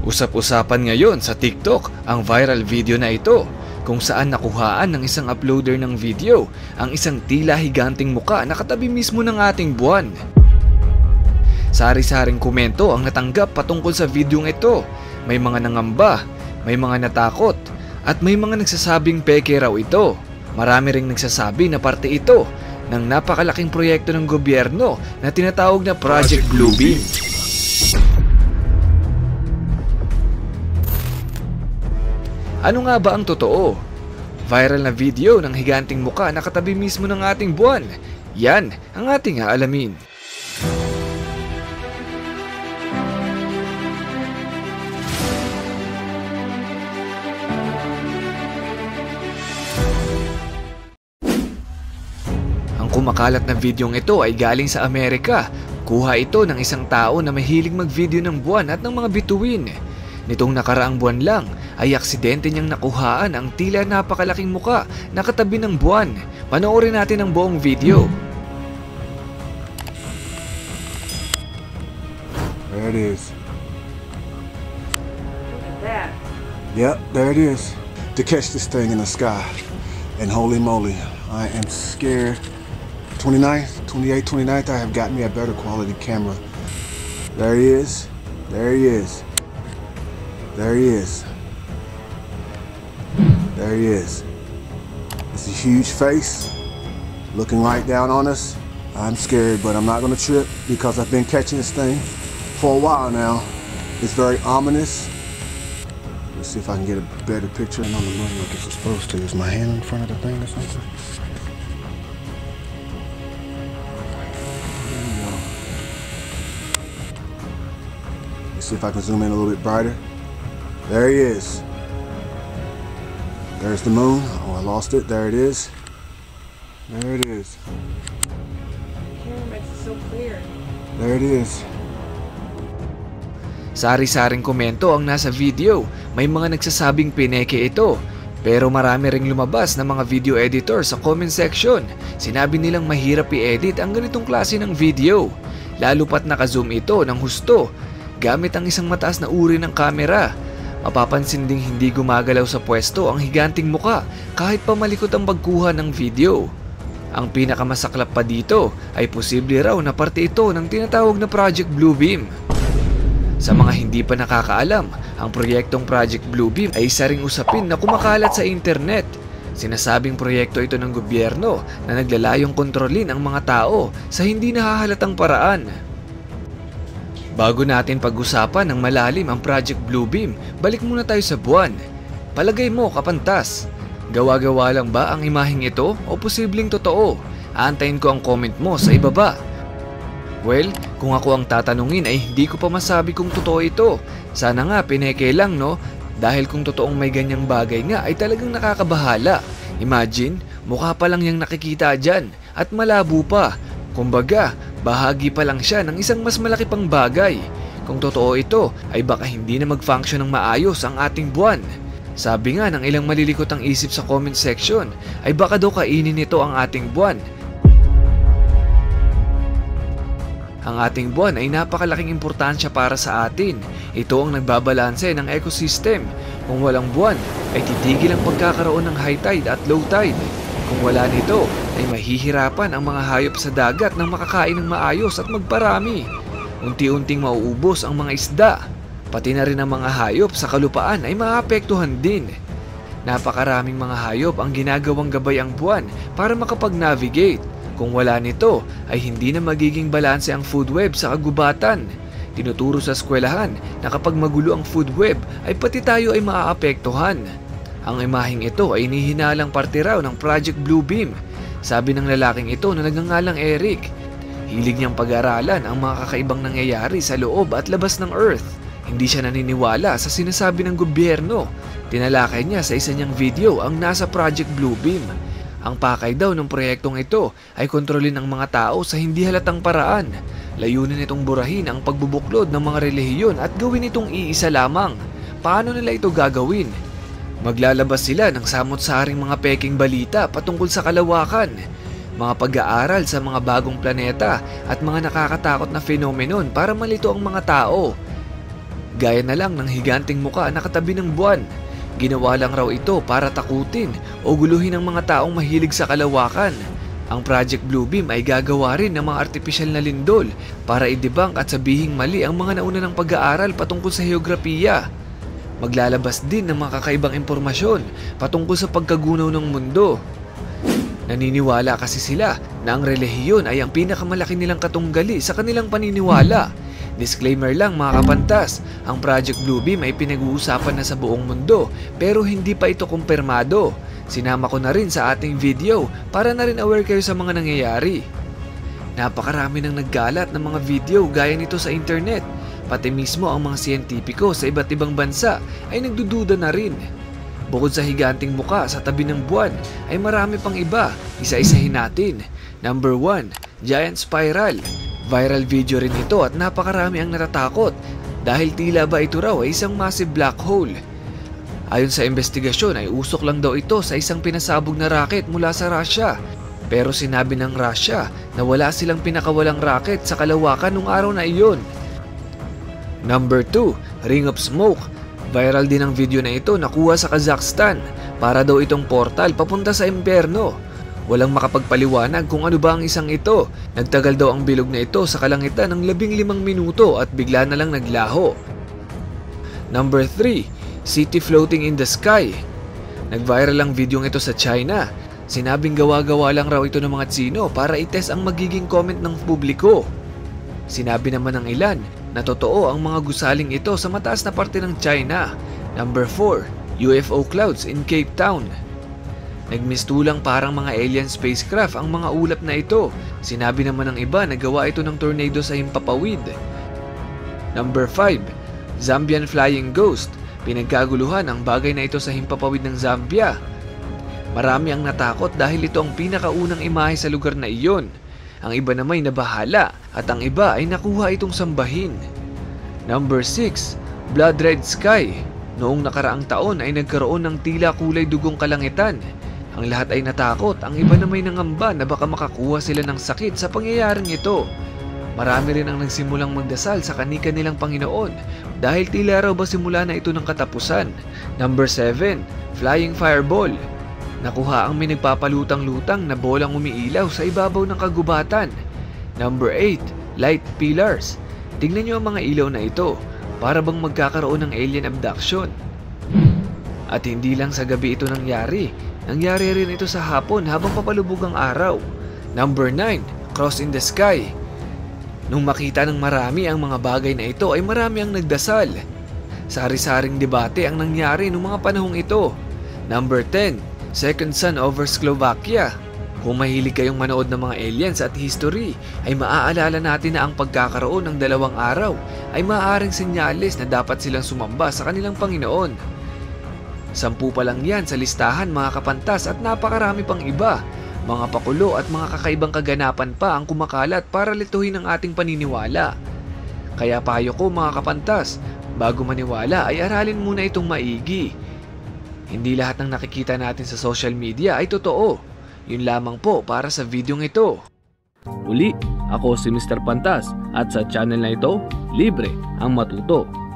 Usap-usapan ngayon sa TikTok ang viral video na ito kung saan nakuhaan ng isang uploader ng video ang isang tila higanting muka na katabi mismo ng ating buwan. Sari-saring komento ang natanggap patungkol sa videong ito. May mga nangamba, may mga natakot, at may mga nagsasabing peke raw ito. Marami ring nagsasabi na parte ito ng napakalaking proyekto ng gobyerno na tinatawag na Project Bluebeam. Ano nga ba ang totoo? Viral na video ng higanting muka na katabi mismo ng ating buwan. Yan ang ating aalamin. Ang kumakalat na videong ito ay galing sa Amerika. Kuha ito ng isang tao na mahilig mag-video ng buwan at ng mga bituin. Nitong nakaraang buwan lang ay aksidente niyang nakuhaan ang tila napakalaking muka na katabi ng buwan. Panoorin natin ang buong video. There it is. Look at that. Yep, there it is. To catch this thing in the sky. And holy moly, I am scared. 29th, 28th, 29th, I have got me a better quality camera. There he is. There he is. There he is. There he is. It's a huge face, looking right down on us. I'm scared, but I'm not gonna trip because I've been catching this thing for a while now. It's very ominous. Let's see if I can get a better picture on the moon like it's supposed to. Is my hand in front of the thing or something? There we go. Let's see if I can zoom in a little bit brighter. There he is. There's the moon. Oh, I lost it. There it is. There it is. Camera makes it so clear. There it is. Sari-saring komento ang nasa video. May mga nagsasabing pineke ito. Pero marami ring lumabas na mga video editor sa comment section. Sinabi nilang mahirap i-edit ang ganitong klase ng video. Lalo pat naka-zoom ito ng husto gamit ang isang mataas na uri ng kamera. Mapapansin ding hindi gumagalaw sa pwesto ang higanting muka kahit pa malikot ang pagkuha ng video. Ang pinakamasaklap pa dito ay posible raw na parte ito ng tinatawag na Project Bluebeam. Sa mga hindi pa nakakaalam, ang proyektong Project Bluebeam ay isa ring usapin na kumakalat sa internet. Sinasabing proyekto ito ng gobyerno na naglalayong kontrolin ang mga tao sa hindi nahahalatang paraan. Bago natin pag-usapan ng malalim ang Project Bluebeam, balik muna tayo sa buwan. Palagay mo, kapantas, gawa-gawa lang ba ang imaheng ito o posibleng totoo? Aantayin ko ang comment mo sa ibaba. Well, kung ako ang tatanungin ay hindi ko pa masabi kung totoo ito. Sana nga pineke lang, no? Dahil kung totoong may ganyang bagay nga ay talagang nakakabahala. Imagine, mukha pa lang yung nakikita dyan at malabo pa. Kumbaga, bahagi pa lang siya ng isang mas malaki pang bagay. Kung totoo ito, ay baka hindi na mag-function ng maayos ang ating buwan. Sabi nga ng ilang malilikot ang isip sa comment section, ay baka daw kainin nito ang ating buwan. Ang ating buwan ay napakalaking importansya para sa atin. Ito ang nagbabalanse ng ecosystem. Kung walang buwan, ay titigil ang pagkakaroon ng high tide at low tide. Kung wala nito, ay mahihirapan ang mga hayop sa dagat na makakain ng maayos at magparami. Unti-unting mauubos ang mga isda. Pati na rin ang mga hayop sa kalupaan ay maapektuhan din. Napakaraming mga hayop ang ginagawang gabay ang buwan para makapag-navigate. Kung wala nito, ay hindi na magiging balanse ang food web sa kagubatan. Tinuturo sa eskwelahan na kapag magulo ang food web, ay pati tayo ay maaapektuhan. Ang imaheng ito ay inihinalang parte raw ng Project Bluebeam. Sabi ng lalaking ito na nagngangalang Eric, hilig niyang pag-aralan ang mga kakaibang nangyayari sa loob at labas ng Earth. Hindi siya naniniwala sa sinasabi ng gobyerno. Tinalakay niya sa isa niyang video ang nasa Project Bluebeam. Ang pakay daw ng proyektong ito ay kontrolin ang mga tao sa hindi halatang paraan. Layunin itong burahin ang pagbubuklod ng mga relihiyon at gawin itong iisa lamang. Paano nila ito gagawin? Maglalabas sila ng samot-saring mga peking balita patungkol sa kalawakan, mga pag-aaral sa mga bagong planeta at mga nakakatakot na phenomenon para malito ang mga tao. Gaya na lang ng higanting muka na katabi ng buwan. Ginawa lang raw ito para takutin o guluhin ang mga taong mahilig sa kalawakan. Ang Project Bluebeam ay gagawa rin ng mga artipisyal na lindol para i-debunk at sabihing mali ang mga nauna ng pag-aaral patungkol sa heograpiya. Maglalabas din ng mga kakaibang impormasyon patungkol sa pagkagunaw ng mundo. Naniniwala kasi sila na ang relihiyon ay ang pinakamalaki nilang katunggali sa kanilang paniniwala. Disclaimer lang mga kapantas, ang Project Bluebeam ay pinag-uusapan na sa buong mundo pero hindi pa ito kumpirmado. Sinama ko na rin sa ating video para na rin aware kayo sa mga nangyayari. Napakarami nang naggalat ng mga video gaya nito sa internet. Pati mismo ang mga siyentipiko sa iba't ibang bansa ay nagdududa na rin. Bukod sa higanting muka sa tabi ng buwan ay marami pang iba, isa-isahin natin. Number 1, Giant Spiral. Viral video rin ito at napakarami ang natatakot dahil tila ba ito raw ay isang massive black hole. Ayon sa investigasyon ay usok lang daw ito sa isang pinasabog na rocket mula sa Russia. Pero sinabi ng Russia na wala silang pinakawalang rocket sa kalawakan nung araw na iyon. Number 2, Ring of Smoke. Viral din ang video na ito nakuha sa Kazakhstan para daw itong portal papunta sa impyerno. Walang makapagpaliwanag kung ano ba ang isang ito. Nagtagal daw ang bilog na ito sa kalangitan ng 15 minuto at bigla na lang naglaho. Number 3, City Floating in the Sky. Nag-viral ang video ito sa China. Sinabing gawa-gawa lang raw ito ng mga Tsino para i-test ang magiging comment ng publiko. Sinabi naman ng ilan na totoo ang mga gusaling ito sa mataas na parte ng China. Number 4, UFO Clouds in Cape Town. Nagmistulang parang mga alien spacecraft ang mga ulap na ito. Sinabi naman ng iba na gawa ito ng tornado sa himpapawid. Number 5, Zambian Flying Ghost. Pinagkaguluhan ang bagay na ito sa himpapawid ng Zambia. Marami ang natakot dahil ito ang pinakaunang imahe sa lugar na iyon. Ang iba naman ay nabahala at ang iba ay nakuha itong sambahin. Number 6, Blood Red Sky. Noong nakaraang taon ay nagkaroon ng tila kulay dugong kalangitan. Ang lahat ay natakot, ang iba na may nangamba na baka makakuha sila ng sakit sa pangyayaring ito. Marami rin ang nagsimulang magdasal sa kani-kanilang Panginoon dahil tila raw ba simula na ito ng katapusan. Number 7, Flying Fireball. Nakuha ang may nagpapalutang-lutang na bolang umiilaw sa ibabaw ng kagubatan. Number 8, Light Pillars. Tingnan nyo ang mga ilaw na ito, para bang magkakaroon ng alien abduction. At hindi lang sa gabi ito nangyari rin ito sa hapon habang papalubog ang araw. Number 9, Cross in the Sky. Nung makita ng marami ang mga bagay na ito ay marami ang nagdasal. Sari-saring debate ang nangyari noong mga panahong ito. Number 10, Second Sun over Slovakia. Kung mahilig kayong manood ng mga aliens at history, ay maaalala natin na ang pagkakaroon ng 2 araw ay maaaring senyales na dapat silang sumamba sa kanilang Panginoon. 10 pa lang yan sa listahan mga kapantas at napakarami pang iba. Mga pakulo at mga kakaibang kaganapan pa ang kumakalat para lituhin ang ating paniniwala. Kaya payo ko mga kapantas, bago maniwala ay aralin muna itong maigi. Hindi lahat ng nakikita natin sa social media ay totoo. Yun lamang po para sa videong ito. Uli, ako si Mr. Pantas at sa channel na ito, libre ang matuto.